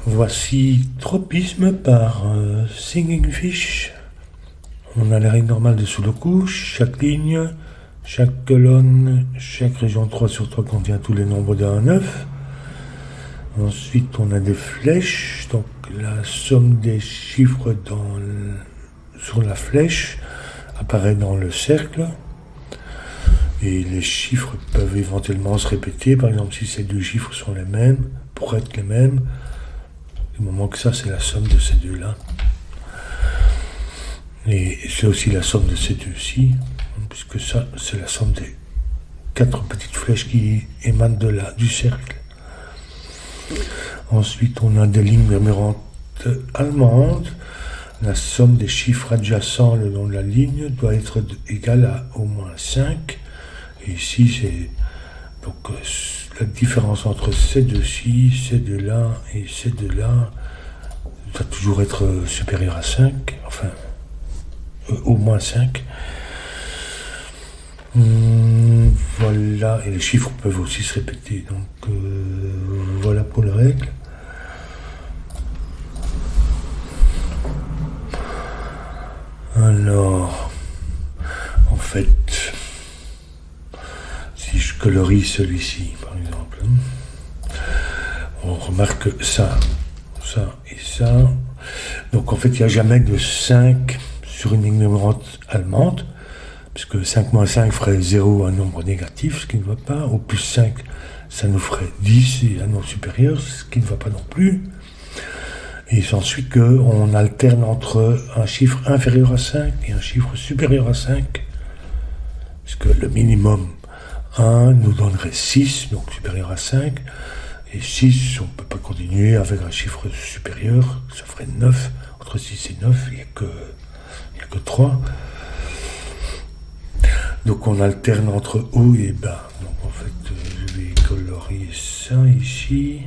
Voici Tropisme par Singing Fish. On a la règle normale de Sudoku. Chaque ligne, chaque colonne, chaque région 3/3 contient tous les nombres de 1 à 9. Ensuite, on a des flèches. Donc, la somme des chiffres sur la flèche apparaît dans le cercle. Et les chiffres peuvent éventuellement se répéter. Par exemple, si ces deux chiffres sont les mêmes, pour être les mêmes, du moment que ça, c'est la somme de ces deux-là. Et c'est aussi la somme de ces deux-ci, puisque ça, c'est la somme des 4 petites flèches qui émanent du cercle. Ensuite, on a des lignes murmurantes allemandes. La somme des chiffres adjacents le long de la ligne doit être égale à au moins 5. Et ici, c'est donc la différence entre ces deux-ci, ces deux-là et ces deux-là doit toujours être supérieure à 5, enfin au moins 5. Voilà, et les chiffres peuvent aussi se répéter. Donc voilà pour les règles. Alors, en fait, si je colorie celui-ci, par exemple, on remarque ça, ça et ça. Donc en fait, il n'y a jamais de 5 sur une ligne murmurante allemande, puisque 5 moins 5 ferait 0, un nombre négatif, ce qui ne va pas. Au plus 5, ça nous ferait 10 et un nombre supérieur, ce qui ne va pas non plus. Et il s'ensuit qu'on alterne entre un chiffre inférieur à 5 et un chiffre supérieur à 5, puisque le minimum 1 nous donnerait 6, donc supérieur à 5, et 6, on ne peut pas continuer avec un chiffre supérieur, ça ferait 9, entre 6 et 9, il n'y a que 3. Donc on alterne entre haut et bas. Donc en fait, je vais colorier ça ici.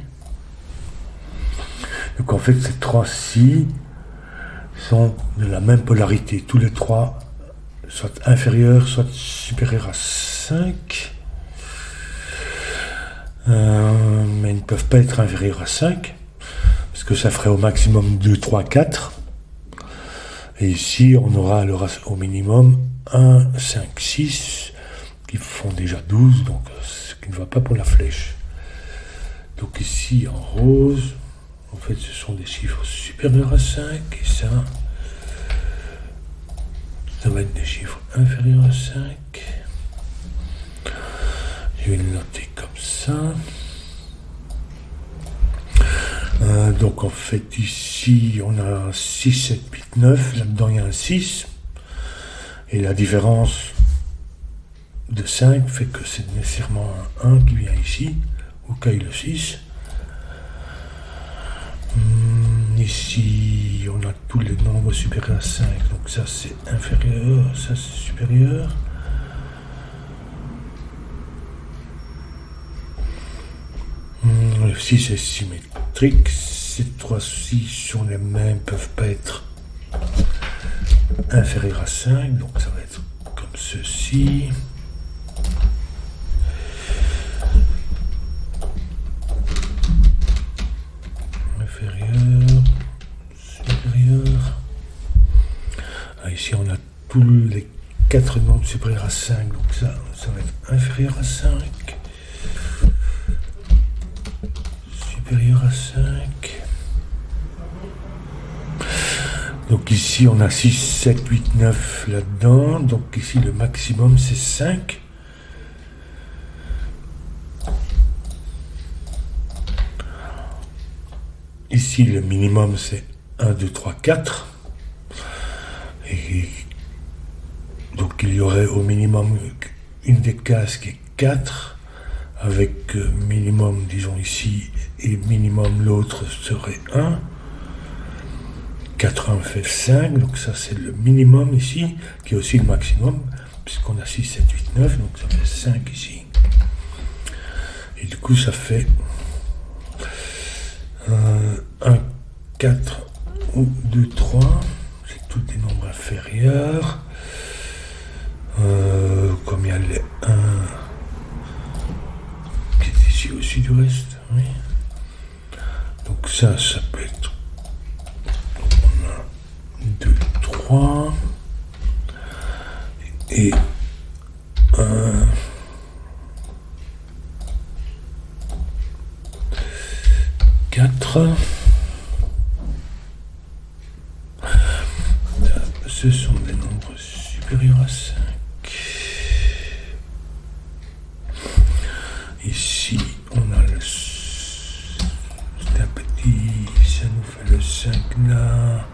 Donc en fait, ces 3-ci sont de la même polarité. Tous les 3, soit inférieurs, soit supérieurs à 5. Mais ils ne peuvent pas être inférieurs à 5, parce que ça ferait au maximum 2, 3, 4. Et ici, on aura alors au minimum 1, 5, 6, qui font déjà 12, donc ce qui ne va pas pour la flèche. Donc ici, en rose, en fait, ce sont des chiffres supérieurs à 5, et ça va être des chiffres inférieurs à 5. Je vais le noter comme ça. Donc en fait ici on a 6, 7, 8, 9, là-dedans il y a un 6. Et la différence de 5 fait que c'est nécessairement un 1 qui vient ici, au cas où le 6. Ici on a tous les nombres supérieurs à 5, donc ça c'est inférieur, ça c'est supérieur. Le 6 est symétrique, ces 3-6 sont les mêmes, peuvent pas être inférieurs à 5, donc ça va être comme ceci. Inférieur, supérieur. Ici on a tous les 4 nombres supérieurs à 5, donc ça va être inférieur à 5. Supérieur à 5. Donc ici on a 6, 7, 8, 9 là-dedans. Donc ici le maximum c'est 5. Ici le minimum c'est 1, 2, 3, 4. Et donc il y aurait au minimum une des cases qui est 4. Avec minimum, disons ici, et minimum l'autre serait 1. 4, 1 fait 5, donc ça c'est le minimum ici, qui est aussi le maximum, puisqu'on a 6, 7, 8, 9, donc ça fait 5 ici. Et du coup ça fait 1, 4 ou 2, 3, c'est tous des nombres inférieurs. Comme il y a les 1... aussi du reste, oui. Donc ça peut être... On a 2, 3. Et 1... 4. Ce sont des nombres supérieurs à 5. Ici, on a le... C'est un petit... Ça nous fait le 5 là.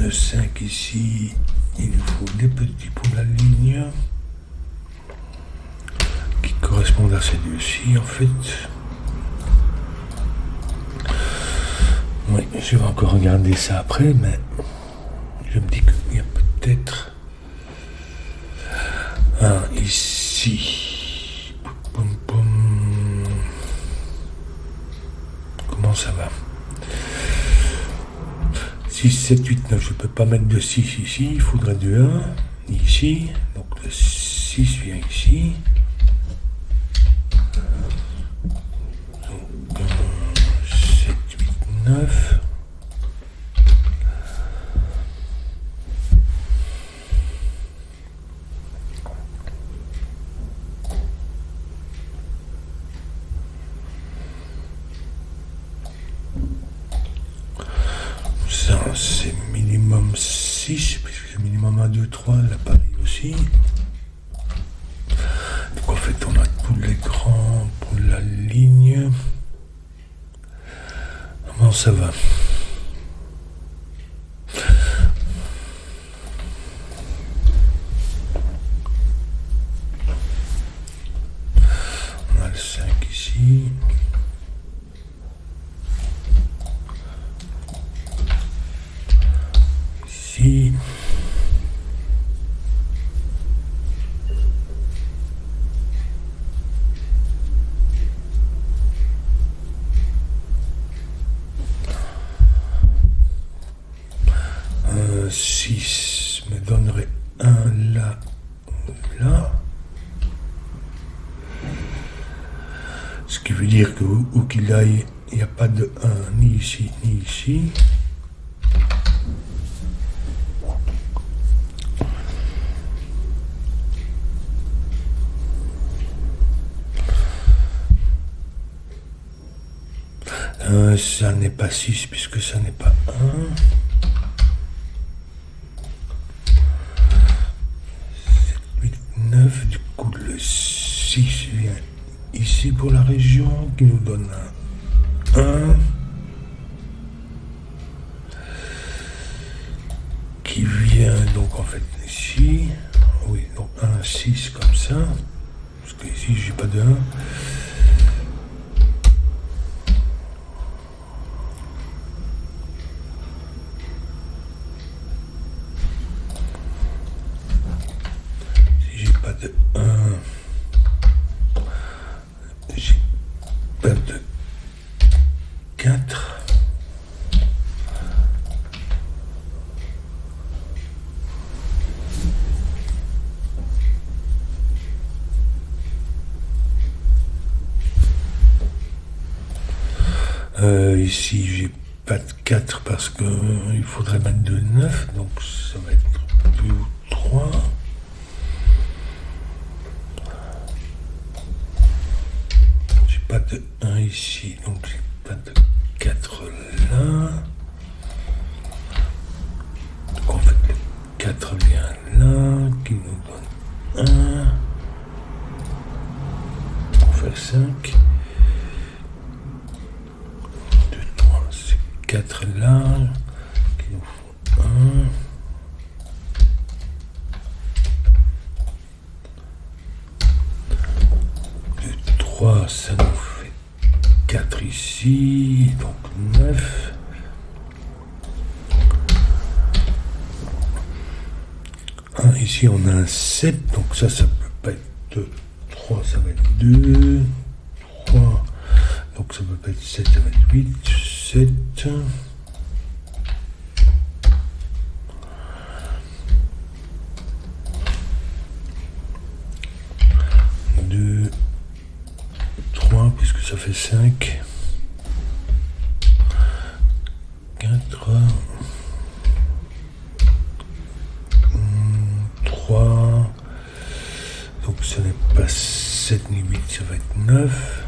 Le 5 ici. Il nous faut des petits pour la ligne. Qui correspondent à ces deux-ci, en fait. Oui, je vais encore regarder ça après, mais je me dis qu'il y a peut-être un ici. Poum, poum. Comment ça va? 6, 7, 8, 9. Je ne peux pas mettre de 6 ici. Il faudrait de 1 ici. Donc le 6 vient ici. Donc 7, 8, 9. Ça, c'est minimum 6, puisque c'est minimum 1, 2, 3, l'appareil aussi. Donc en fait, on a tous les grands pour la ligne. Comment ça va? On a le 5 ici. Ici. Un 6 me donnerait un là, là. Ce qui veut dire que où qu'il aille, il n'y a pas de 1 ni ici ni ici. Ça n'est pas 6 puisque ça n'est pas 1. 7, 8, 9. Du coup, le 6 vient ici pour la région qui nous donne un 1. Qui vient donc en fait ici. Oui, donc 1, 6 comme ça. Parce que ici, j'ai pas de 1. De 1, j'ai pas de 4, ici j'ai pas de 4 parce que il faudrait mettre de 9, donc ça va être 2 ou 3. Pas de 1 ici, donc j'ai pas de 4 là. Donc en fait, le 4 vient là, qui nous donne 1. On fait 5. 2, 3, c'est 4 là, qui nous font 1. 2, 3, ça nous fait 4 ici, donc 9. Ici on a un 7, donc ça peut pas être 2, 3, ça va être 2, 3, donc ça peut pas être 7, ça va être 8, 7. 2, qu'est-ce que ça fait 5 4 3 donc ce n'est pas 7 ni 8, ça va être 9.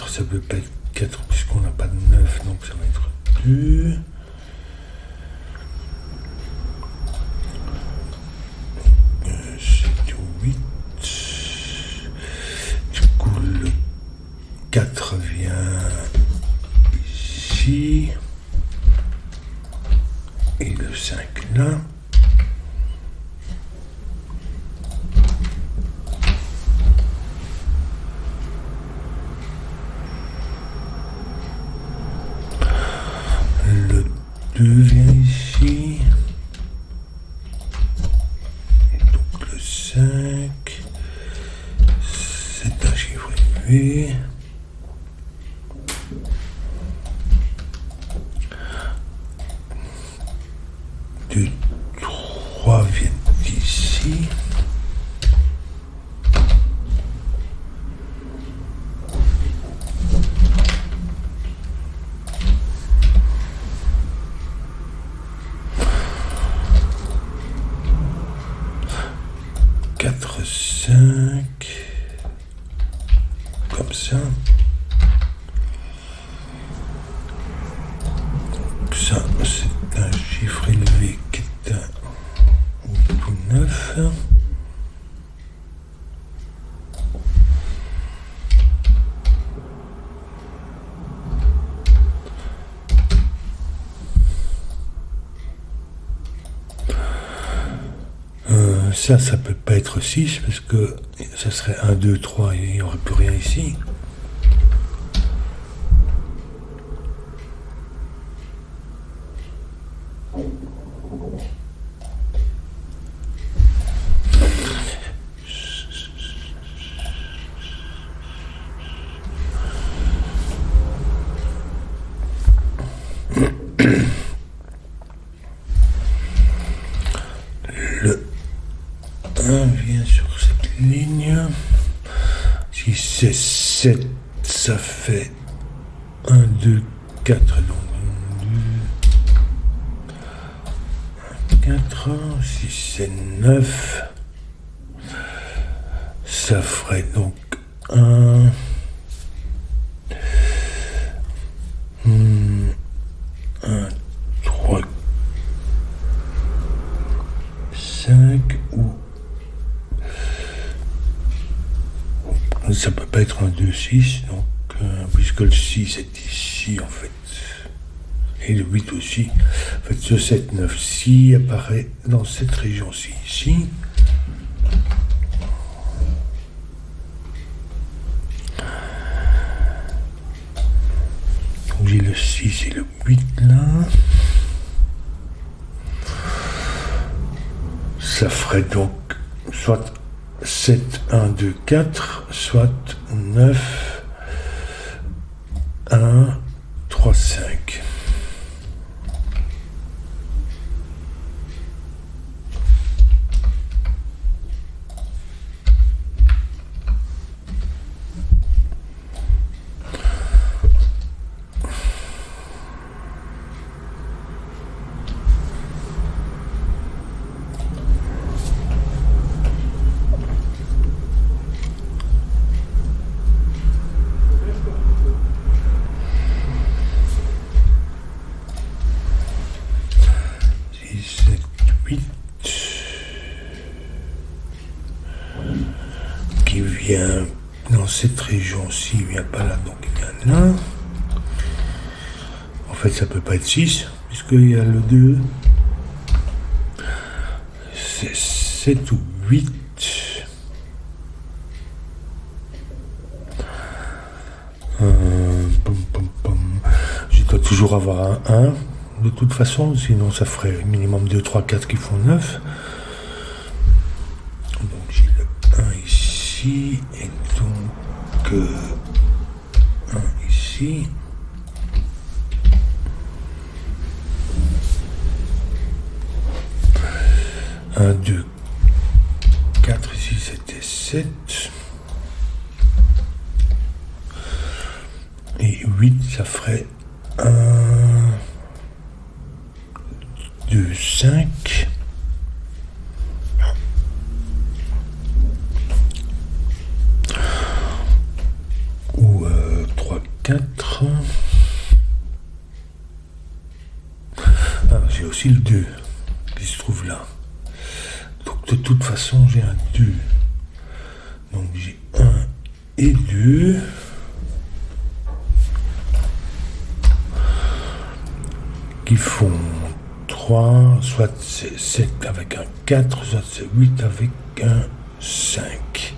Ça peut pas être 4 puisqu'on n'a pas de 9, donc ça va être 2. C'est 8. Du coup, le 4 vient ici. Et le 5 là. Le 2 vient ici. Et donc le 5. C'est un chiffre élevé. 2, 3 viennent d'ici. Comme ça. Ça, c'est un chiffre élevé qui est un 8 ou 9. Ça peut pas être 6 parce que ça serait 1, 2, 3 et il n'y aurait plus rien ici. Le 1 vient sur cette ligne. Si c'est 7, ça fait 1, 2, 4. Donc 2, 4. Si c'est 9, ça ferait donc 1, 3, 5 ou ça peut pas être un 2, 6 donc puisque le 6 est ici en fait et le 8 aussi en fait ce 7, 9, 6 apparaît dans cette région-ci ici. Donc j'ai le 6 et le 8 là. Ça ferait donc soit 7, 1, 2, 4, soit 9, 1, 3, 5. cette région-ci, il vient pas là, donc il vient là. En fait, ça peut pas être 6, puisqu'il y a le 2. C'est 7 ou 8. Je dois toujours avoir un 1, de toute façon, sinon ça ferait minimum 2, 3, 4 qui font 9. Donc j'ai le 1 ici, et donc 1 ici. Un, 2, 4, ici c'était 7. Et 8, ça ferait 1, 2, 5. Ou 3, 4. Ah, j'ai aussi le 2 qui se trouve là. Donc de toute façon, j'ai un 2. Donc j'ai 1 et 2. Qui font 3, soit c'est 7 avec un 4, soit c'est 8 avec un 5.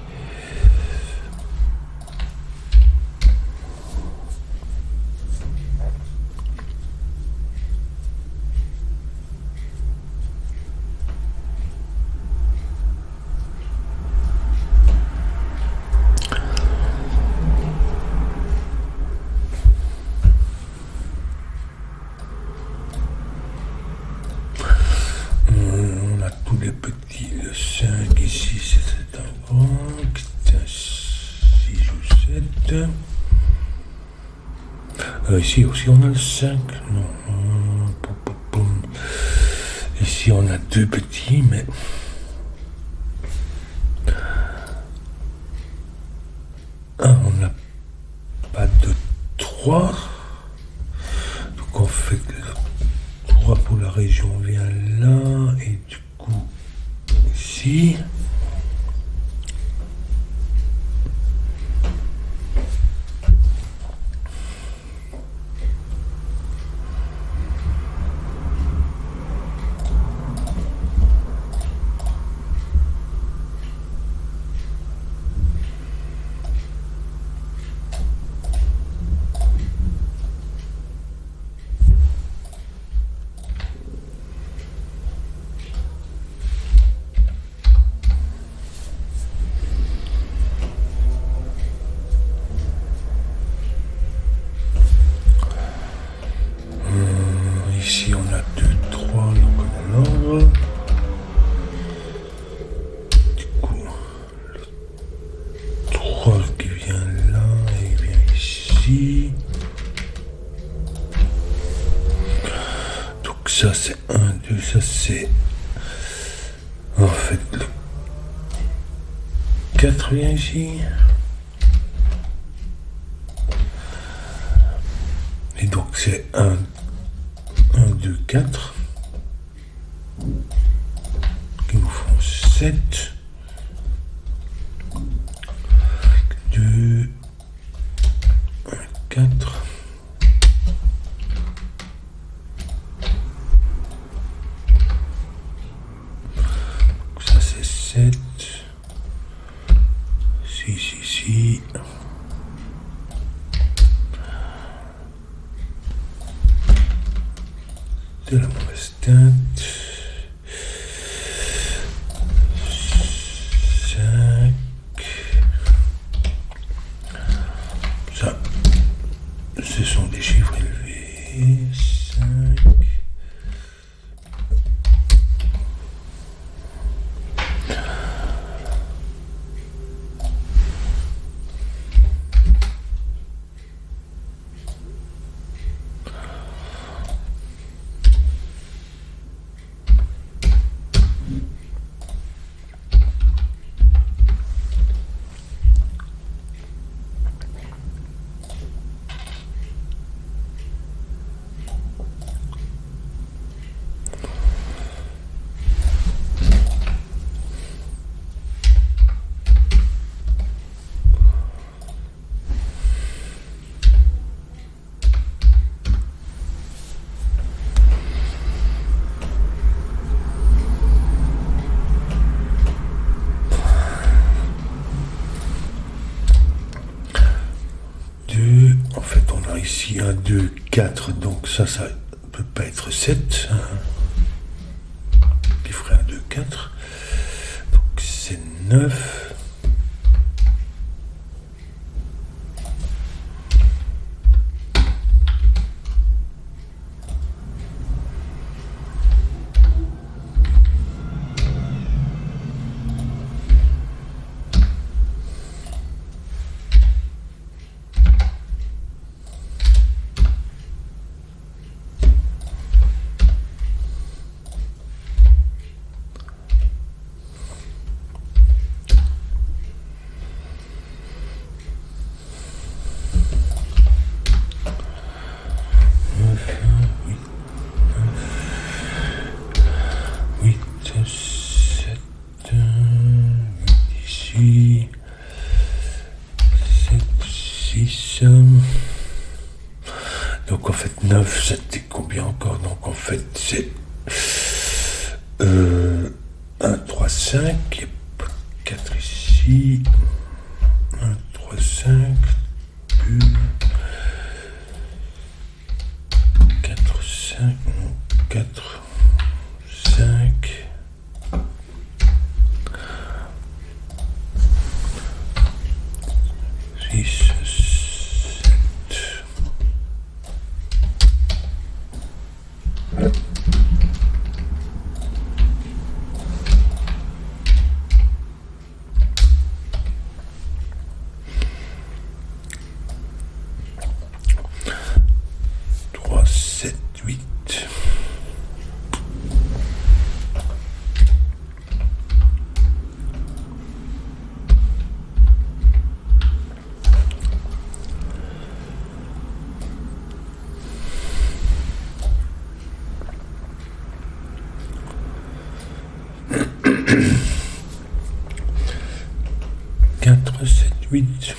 Les petits, le 5 ici, c'est un grand, c'est un 6 ou 7. Ici aussi on a le 5, non. Ici on a 2 petits, mais... on n'a pas de 3. Donc en fait, le 3 pour la région vient là, et du coup, ici. Ici on a 2, 3, donc on a l'ordre. Du coup, le 3 qui vient là, et il vient ici. Donc ça c'est 1, 2, ça c'est... En fait, le 4 vient ici. Et donc c'est 1, 2, 4 qui nous font 7, 2, 1, 4. Donc ça c'est 7, 6 ici. De la mauvaise teinte. 5. Ça, ce sont des chiffres élevés. 5. Alors ici 1, 2, 4, donc ça peut pas être 7. Qui ferait 1, 2, 4. Donc c'est 9. Donc en fait 9, c'était combien encore? Donc en fait c'est 1, 3, 5, il n'y a pas 4 ici, 1, 3, 5, 4, 5, 4, 5, 6, 7, 3, 7, 8. Quatre, 7, 8.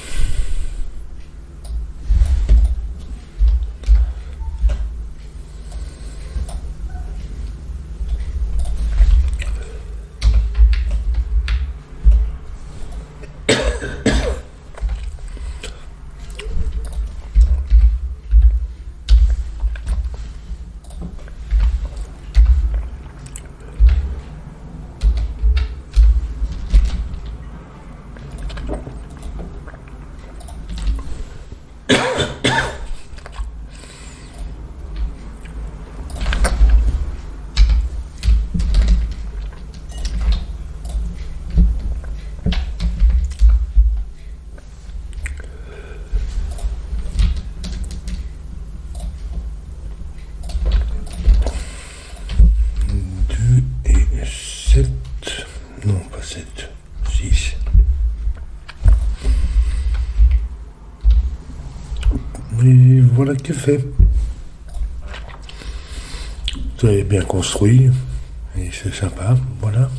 Non, pas 7, 6. Et voilà que fait. Vous avez bien construit, et c'est sympa, voilà.